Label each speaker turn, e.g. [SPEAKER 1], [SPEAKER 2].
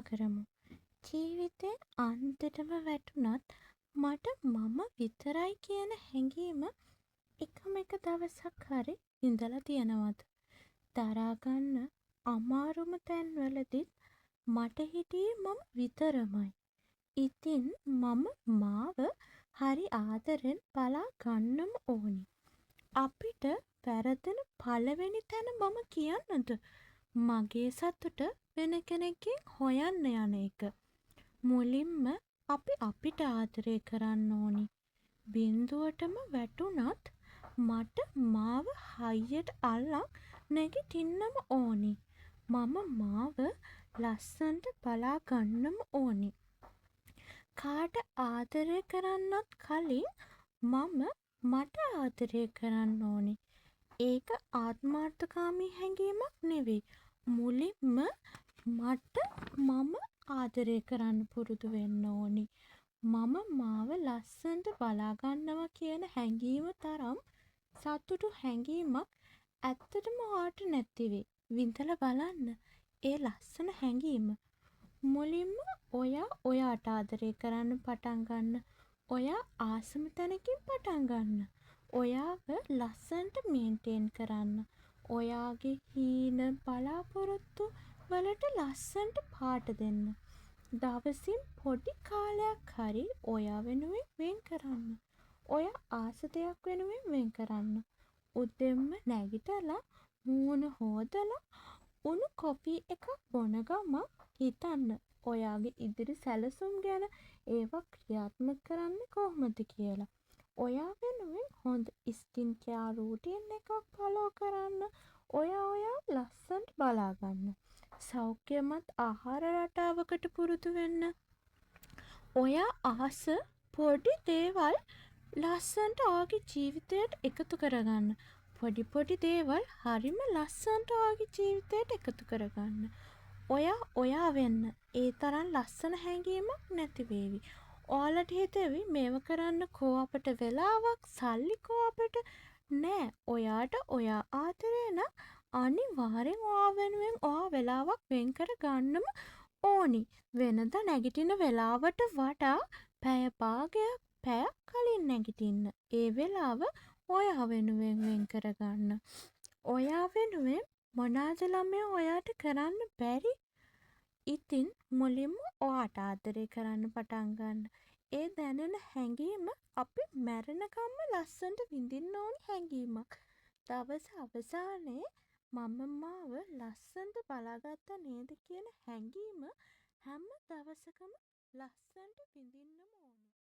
[SPEAKER 1] කරමු. ජීවිතේ අන්තිමටම වැටුණත් මට මම විතරයි කියන හැඟීම එකම එක දවසක් හරි ඉඳලා තියෙනවද? දරා ගන්න අමාරුම තැන්වලදීත් මට හිටියේ මම විතරමයි. ඉතින් මම මාව හරි ආදරෙන් බලා ගන්නම ඕනි. අපිට වැරදෙන පළවෙනි තැන මම කියන්නද? මගේ සතුට වෙන කෙනෙක්ගෙන් හොයන්න යන එක. මුලින්ම අපි අපිට ආදරය කරන්න ඕනි. බින්දුවටම වැටුණත් මට මාව හයියට අල්ලන් නැගිටින්නම ඕනි. මම මාව ලස්සනට බලා ගන්නම ඕනි. කාට ආදරය කරන්නත් කලින් මම මට ආදරය කරන්න ඕනි. ඒක ආත්මාර්ථකාමී හැඟීමක් නෙවෙයි. මුලින්ම මට මම ආදරය කරන්න පුරුදු වෙන්න ඕනි. මම මාව ලස්සනට බලා ගන්නවා කියන හැඟීම තරම් සතුටු හැඟීමක් ඇත්තටම ඔයාට නැති වෙයි. විඳලා බලන්න ඒ ලස්සන හැඟීම. මුලින්ම ඔයා ඔයාට ආදරය කරන්න පටන් ගන්න. ඔයා ආසම තැනකින් පටන් ගන්න. ඔයාව ලස්සනට මේන්ටේන් කරන්න. ඔයාගේ හීන බලාපොරොත්තු වලට ලස්සනට පාට දෙන්න. දවසින් පොඩි කාලයක් හරි ඔයා වෙනුවෙන් වෙන් කරන්න. ඔයා ආස දෙයක් වෙනුවෙන් වෙන් කරන්න. උදෙන්ම නැගිටලා මූණ හොදලා උණු කොෆි එකක් බොන ගමන් හිතන්න ඔයාගේ ඉදිරි සැලසුම් ගැන ඒවා ක්‍රියාත්මක කරන්නේ කොහොමද කියලා. ඔයා වෙනුවෙන් හොඳ ස්කින් කෙයාර් රූටින් එකක් ෆලෝ කරන්න. ඔයා ලස්සනට බලා ගන්න. සෞඛ්‍යමත් ආහාර රටාවකට පුරුදු වෙන්න. ඔයා ආස පොඩි දේවල් ලස්සනට ඔයාගේ ජීවිතයට එකතු කරගන්න. පොඩි පොඩි දේවල් හරිම ලස්සනට ඔයාගේ ජීවිතයට එකතු කරගන්න. ඔයා වෙන්න. ඒ තරම් ලස්සන හැඟීමක් නැති වේවි. ඔයාලට හිතෙවි මේව කරන්න කෝ අපට වෙලාවක් සල්ලි කෝ අපට නෑ. ඔයාට ඔයා ආදරේ නම් අනිවාර්යෙන් ඔයා වෙනුවෙන් ඔයා වෙලාවක් වෙන් කර ගන්නම ඕනි. වෙනදා නැගිටින වෙලාවට වඩා පැය භාගයක් පැයක් කලින් නැගිටින්න. ඒ වෙලාව ඔයා වෙනුවෙන් වෙන් කරගන්න. ඔයා වෙනුවෙන් මොනාද ළමයා ඔයාට කරන්න බැරි? ඉතින් මුලින්ම ඔයාට ආදරය කරන්න පටන් ගන්න. ඒ දැනෙන හැඟීම අපි මැරෙනකම්ම ලස්සනට විඳින්න ඕනි හැඟීමක්. දවස අවසානයේ මම මාව ලස්සනට බලාගත්තා නේද කියන හැඟීම හැම දවසකම ලස්සනට විඳින්නම ඕන.